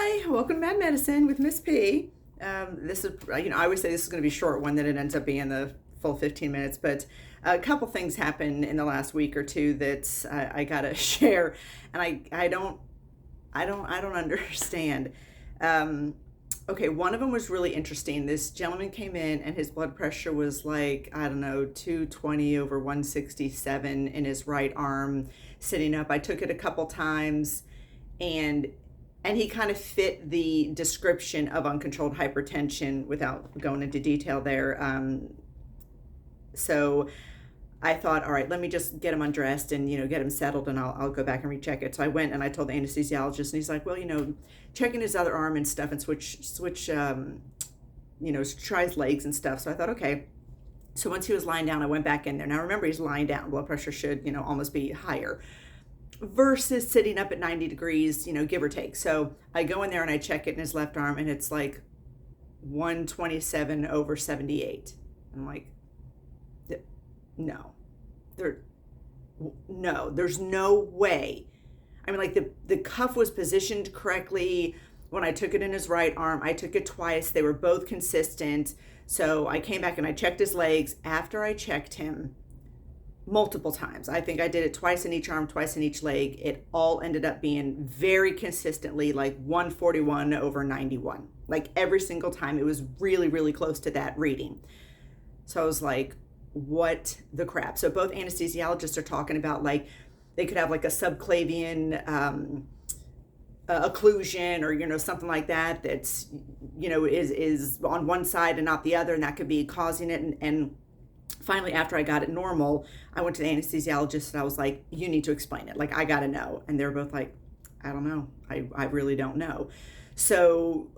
Hi, welcome to Mad Medicine with Miss P. This is, I always say this is going to be a short one, then it ends up being the full 15 minutes. But a couple things happened in the last week or two that I gotta share, and I don't understand. Okay, one of them was really interesting. This gentleman came in and his blood pressure was like, I don't know, 220 over 167 in his right arm, sitting up. I took it a couple times, and he kind of fit the description of uncontrolled hypertension without going into detail there. So I thought, all right, let me just get him undressed and, get him settled, and I'll go back and recheck it. So I went and I told the anesthesiologist, and he's like, well, checking his other arm and stuff, and try his legs and stuff. So I thought, okay. So once he was lying down, I went back in there. Now remember, he's lying down. Blood pressure should, almost be higher versus sitting up at 90 degrees, give or take. So I go in there and I check it in his left arm, and it's like 127 over 78. I'm like, no, there's no way. I mean, like the cuff was positioned correctly when I took it in his right arm. I took it twice. They were both consistent. So I came back and I checked his legs after I checked him multiple times. I think I did it twice in each arm, twice in each leg. It all ended up being very consistently like 141 over 91. Like every single time, it was really, really close to that reading. So I was like, what the crap? So both anesthesiologists are talking about like they could have like a subclavian occlusion or something like that that's is on one side and not the other, and that could be causing it. And finally, after I got it normal, I went to the anesthesiologist and I was like, you need to explain it. Like, I got to know. And they're both like, I don't know. I really don't know. So,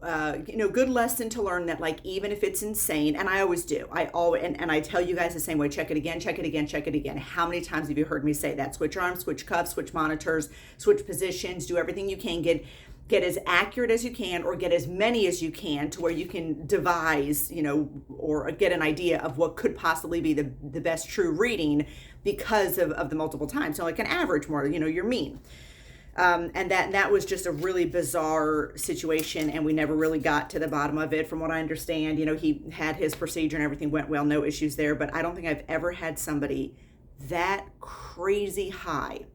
good lesson to learn that, like, even if it's insane, and I always do, and I tell you guys the same way, check it again, check it again, check it again. How many times have you heard me say that? Switch arms, switch cuffs, switch monitors, switch positions, do everything you can, get as accurate as you can, or get as many as you can to where you can devise, or get an idea of what could possibly be the best true reading because of the multiple times. So like an average more, your mean. And that was just a really bizarre situation, and we never really got to the bottom of it. From what I understand, he had his procedure and everything went well, no issues there, but I don't think I've ever had somebody that crazy high.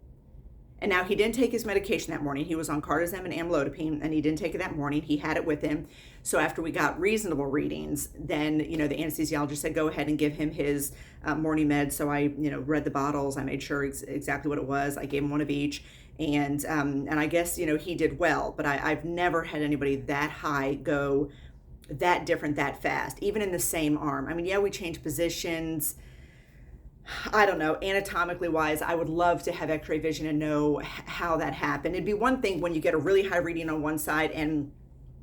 And now he didn't take his medication that morning. He was on cardizem and amlodipine, and he didn't take it that morning. He had it with him. So after we got reasonable readings, then, the anesthesiologist said, go ahead and give him his morning meds. So I, read the bottles. I made sure exactly what it was. I gave him one of each. And I guess, he did well. But I've never had anybody that high go that different that fast, even in the same arm. I mean, yeah, we changed positions. I don't know, anatomically wise, I would love to have x-ray vision and know how that happened. It'd be one thing when you get a really high reading on one side and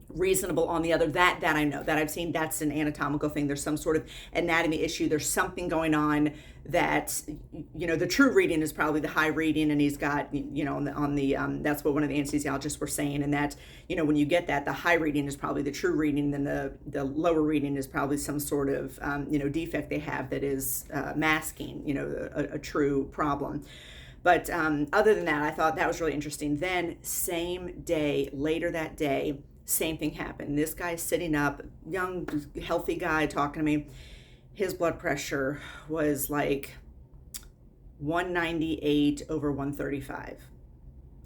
reasonable on the other. That I know, that I've seen, that's an anatomical thing. There's some sort of anatomy issue. There's something going on that, the true reading is probably the high reading, and he's got, on the that's what one of the anesthesiologists were saying, and that, when you get that, the high reading is probably the true reading, and then the lower reading is probably some sort of, defect they have that is masking, a true problem. But other than that, I thought that was really interesting. Then same day, later that day, same thing happened. This guy's sitting up, young, healthy guy talking to me. His blood pressure was like 198 over 135.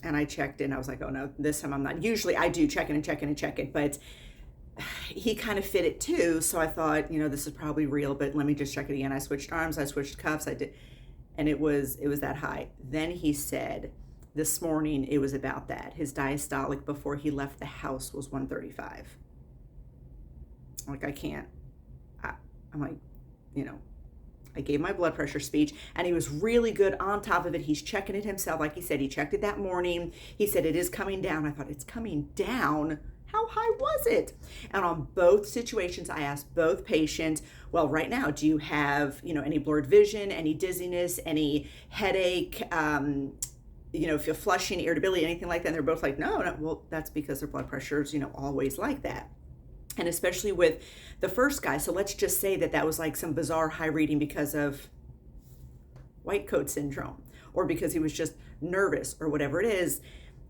And I checked it and I was like, oh no, this time I'm not. Usually I do check it and check it and check it, but he kind of fit it too. So I thought, this is probably real, but let me just check it again. I switched arms, I switched cuffs, I did, and it was that high. Then he said, this morning, it was about that. His diastolic before he left the house was 135. Like, I can't. I'm like, I gave my blood pressure speech, and he was really good on top of it. He's checking it himself. Like he said, he checked it that morning. He said, it is coming down. I thought, it's coming down? How high was it? And on both situations, I asked both patients, well, right now, do you have, any blurred vision, any dizziness, any headache, if you're flushing, irritability, anything like that? And they're both like, no. Well, that's because their blood pressure is, always like that. And especially with the first guy. So let's just say that was like some bizarre high reading because of white coat syndrome, or because he was just nervous or whatever it is.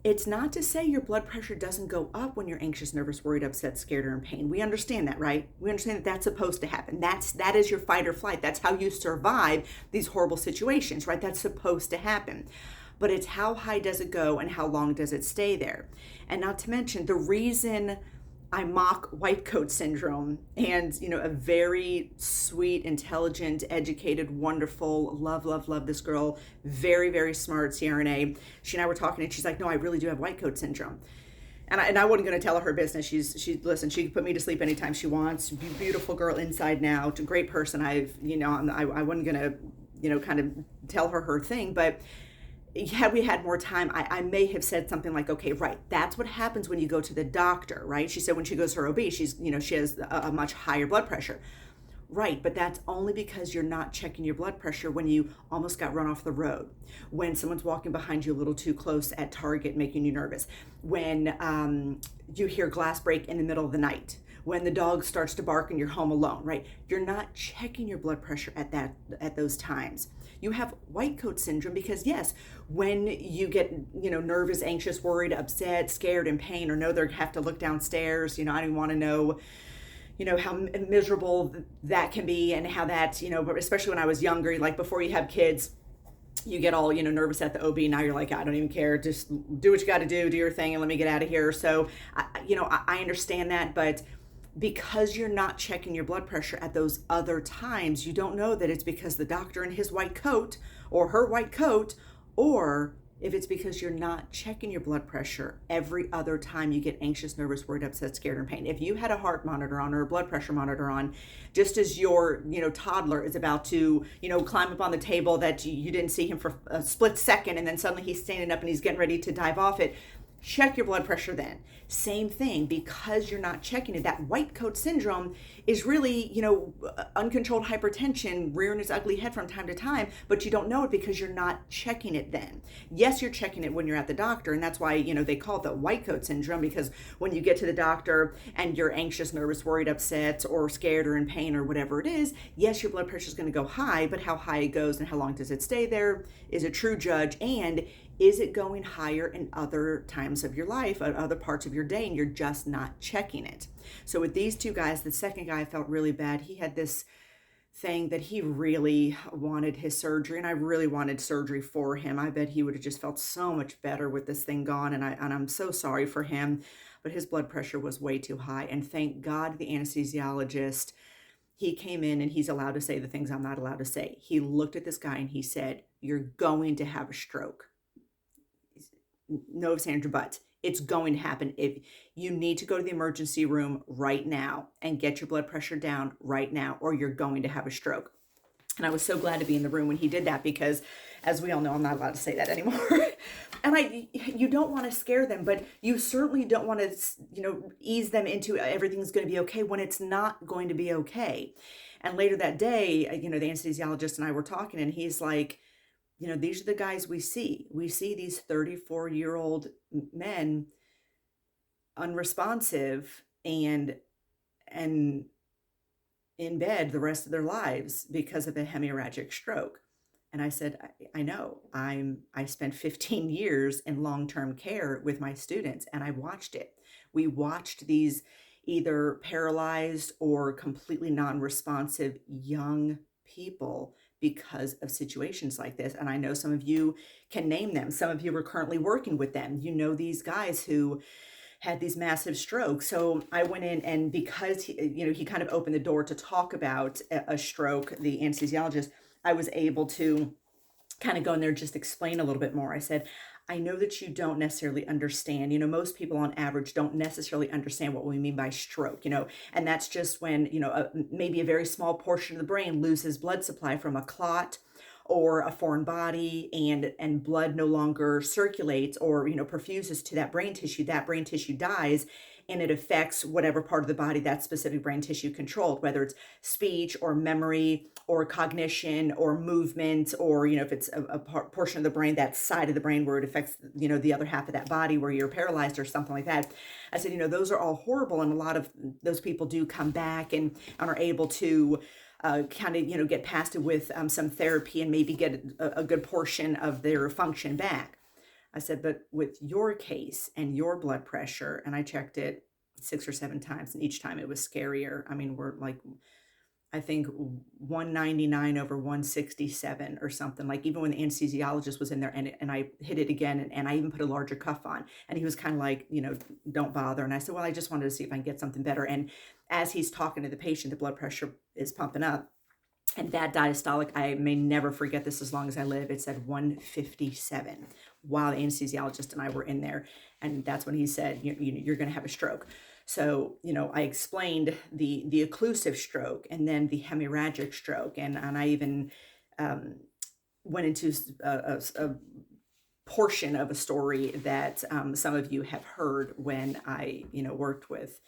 It's not to say your blood pressure doesn't go up when you're anxious, nervous, worried, upset, scared, or in pain. We understand that, right? We understand that that's supposed to happen. That is your fight or flight. That's how you survive these horrible situations, right? That's supposed to happen. But it's how high does it go and how long does it stay there? And not to mention the reason I mock white coat syndrome, and a very sweet, intelligent, educated, wonderful, love this girl, very, very smart CRNA. She and I were talking and she's like, no, I really do have white coat syndrome. And I wasn't going to tell her business. Listen, she can put me to sleep anytime she wants. Beautiful girl inside and out, great person. I wasn't going to, kind of tell her thing, but had we had more time, I may have said something like, okay, right, that's what happens when you go to the doctor, right? She said when she goes to her OB, she has a much higher blood pressure. Right, but that's only because you're not checking your blood pressure when you almost got run off the road, when someone's walking behind you a little too close at Target, making you nervous, when you hear glass break in the middle of the night, when the dog starts to bark and you're home alone, right? You're not checking your blood pressure at those times. You have white coat syndrome because, yes, when you get, nervous, anxious, worried, upset, scared, in pain, or know they have to look downstairs, I don't want to know, how miserable that can be, and how that, but especially when I was younger, like before you have kids, you get all, nervous at the OB. Now you're like, I don't even care. Just do what you got to do your thing, and let me get out of here. So, I understand that, but because you're not checking your blood pressure at those other times, you don't know that it's because the doctor in his white coat or her white coat, or if it's because you're not checking your blood pressure every other time you get anxious, nervous, worried, upset, scared, and pain. If you had a heart monitor on or a blood pressure monitor on, just as your, toddler is about to, climb up on the table that you didn't see him for a split second, and then suddenly he's standing up and he's getting ready to dive off it, check your blood pressure then. Same thing, because you're not checking it. That white coat syndrome is really, uncontrolled hypertension rearing its ugly head from time to time, but you don't know it because you're not checking it then. Yes, you're checking it when you're at the doctor, and that's why, they call it the white coat syndrome, because when you get to the doctor and you're anxious, nervous, worried, upset, or scared, or in pain, or whatever it is, yes, your blood pressure is going to go high, but how high it goes and how long does it stay there is a true judge. And is it going higher in other times of your life, at other parts of your day, and you're just not checking it? So with these two guys, the second guy felt really bad. He had this thing that he really wanted his surgery, and I really wanted surgery for him. I bet he would have just felt so much better with this thing gone, and I'm so sorry for him, but his blood pressure was way too high. And thank God the anesthesiologist, he came in and he's allowed to say the things I'm not allowed to say. He looked at this guy and he said, "You're going to have a stroke." No ifs, ands, or buts. It's going to happen. If you need to go to the emergency room right now and get your blood pressure down right now, or you're going to have a stroke. And I was so glad to be in the room when he did that, because as we all know, I'm not allowed to say that anymore. And you don't want to scare them, but you certainly don't want to, ease them into everything's going to be okay when it's not going to be okay. And later that day, the anesthesiologist and I were talking, and he's like, these are the guys we see. We see these 34-year-old men unresponsive and in bed the rest of their lives because of a hemorrhagic stroke. And I said, I know. I spent 15 years in long-term care with my students, and I watched it. We watched these either paralyzed or completely non-responsive young people because of situations like this. And I know some of you can name them. Some of you are currently working with them. These guys who had these massive strokes. So I went in, and because he kind of opened the door to talk about a stroke, the anesthesiologist, I was able to kind of go in there and just explain a little bit more. I said, I know that you don't necessarily understand, most people on average don't necessarily understand what we mean by stroke, and that's just when, maybe a very small portion of the brain loses blood supply from a clot or a foreign body, and blood no longer circulates or, perfuses to that brain tissue dies, and it affects whatever part of the body that specific brain tissue controlled, whether it's speech or memory or cognition or movement, or, if it's a portion of the brain, that side of the brain where it affects, the other half of that body where you're paralyzed or something like that. I said, those are all horrible. And a lot of those people do come back and are able to kind of, get past it with some therapy and maybe get a good portion of their function back. I said, but with your case and your blood pressure, and I checked it 6 or 7 times, and each time it was scarier. I mean, we're like, I think 199 over 167 or something. Like even when the anesthesiologist was in there and I hit it again and I even put a larger cuff on and he was kind of like, don't bother. And I said, well, I just wanted to see if I can get something better. And as he's talking to the patient, the blood pressure is pumping up. And that diastolic, I may never forget this as long as I live. It said 157 while the anesthesiologist and I were in there. And that's when he said, you're going to have a stroke. So, I explained the occlusive stroke and then the hemorrhagic stroke. And I even went into a portion of a story that some of you have heard when I, worked with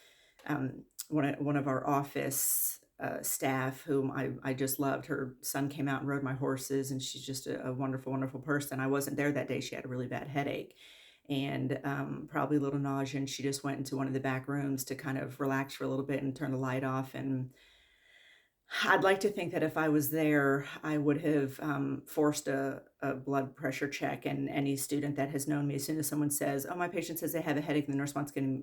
one of our office staff whom I just loved. Her son came out and rode my horses, and she's just a wonderful, wonderful person. I wasn't there that day. She had a really bad headache and probably a little nausea. And she just went into one of the back rooms to kind of relax for a little bit and turn the light off. And I'd like to think that if I was there, I would have forced a blood pressure check. And any student that has known me, as soon as someone says, oh, my patient says they have a headache and the nurse wants to,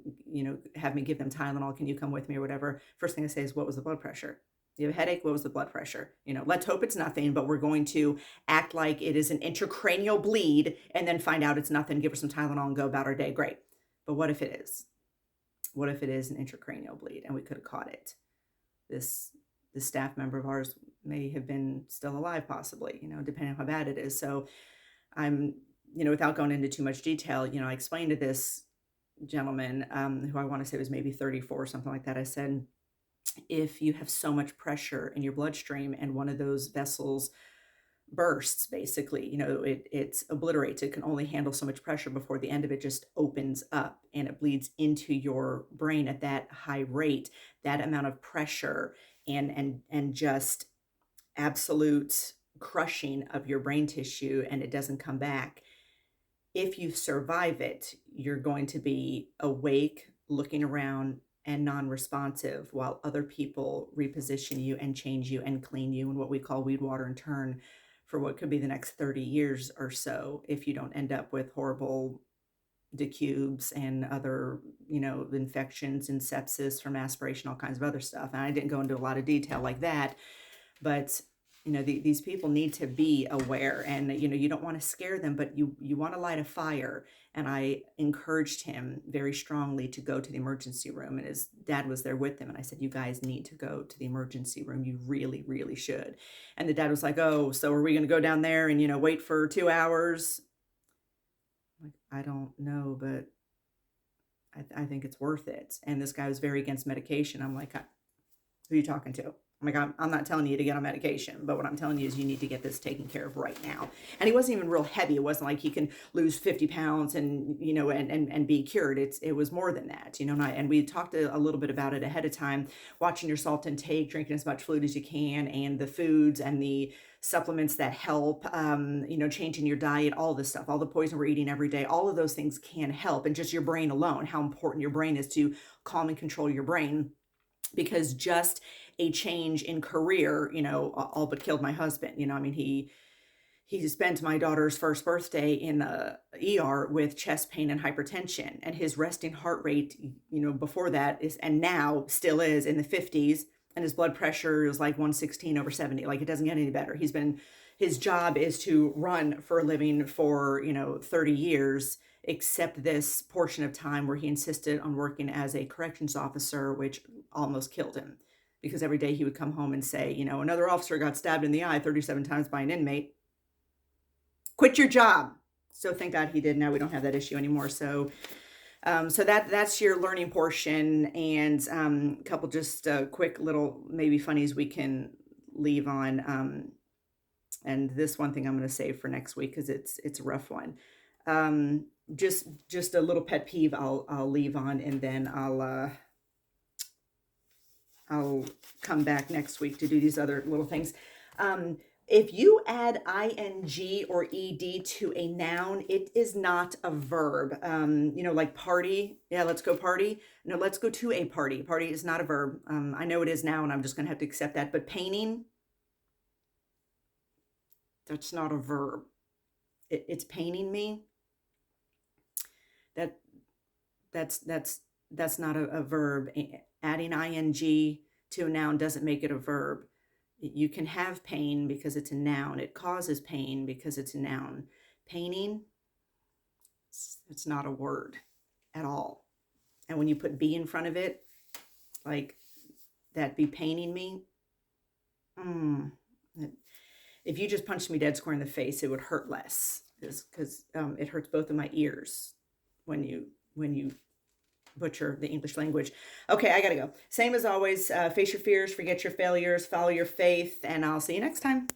have me give them Tylenol, can you come with me or whatever? First thing I say is, what was the blood pressure? You have a headache? What was the blood pressure? Let's hope it's nothing, but we're going to act like it is an intracranial bleed and then find out it's nothing, give her some Tylenol and go about our day. Great. But what if it is? What if it is an intracranial bleed and we could have caught it? This staff member of ours may have been still alive, possibly, depending on how bad it is. So I'm, without going into too much detail, I explained to this gentleman who I want to say was maybe 34 or something like that. I said, if you have so much pressure in your bloodstream and one of those vessels bursts, basically, it's obliterates. It can only handle so much pressure before the end of it just opens up and it bleeds into your brain at that high rate. That amount of pressure and just absolute crushing of your brain tissue, and it doesn't come back. If you survive it, you're going to be awake, looking around, and non-responsive while other people reposition you and change you and clean you in what we call weed, water, and turn for what could be the next 30 years or so, if you don't end up with horrible decubes and other, infections and sepsis from aspiration, all kinds of other stuff. And I didn't go into a lot of detail like that, but these people need to be aware, and you don't want to scare them, but you want to light a fire. And I encouraged him very strongly to go to the emergency room, and his dad was there with him. And I said, you guys need to go to the emergency room. You really, really should. And the dad was like, oh, so are we going to go down there and wait for 2 hours? Like, I don't know, but I think it's worth it. And this guy was very against medication. I'm like, who are you talking to? I'm like, I'm not telling you to get on medication, but what I'm telling you is you need to get this taken care of right now. And he wasn't even real heavy. It wasn't like he can lose 50 pounds and, and be cured. It was more than that, and we talked a little bit about it ahead of time, watching your salt intake, drinking as much fluid as you can, and the foods and the supplements that help, changing your diet, all this stuff, all the poison we're eating every day, all of those things can help. And just your brain alone, how important your brain is to calm and control your brain, because just a change in career, all but killed my husband. He spent my daughter's first birthday in the ER with chest pain and hypertension, and his resting heart rate, before that is, and now still is, in the 50s. And his blood pressure is like 116 over 70. Like, it doesn't get any better. His job is to run for a living for, 30 years, except this portion of time where he insisted on working as a corrections officer, which almost killed him, because every day he would come home and say, another officer got stabbed in the eye 37 times by an inmate. Quit your job. So thank God he did. Now we don't have that issue anymore. So that's your learning portion, and a couple just quick little maybe funnies we can leave on. And this one thing I'm going to save for next week because it's a rough one. Just a little pet peeve I'll leave on, and then I'll come back next week to do these other little things. If you add ing or ed to a noun, it is not a verb. Like party. Yeah, let's go party. No, let's go to a party. Party is not a verb. I know it is now, and I'm just going to have to accept that. But painting, that's not a verb. It's painting me. that that's not a verb. Adding ing to a noun doesn't make it a verb. You can have pain because it's a noun. It causes pain because it's a noun. Paining, it's not a word at all. And when you put be in front of it, like that be paining me, if you just punched me dead square in the face, it would hurt less, because it hurts both of my ears when you butcher the English language. Okay, I gotta go. Same as always, face your fears, forget your failures, follow your faith, and I'll see you next time.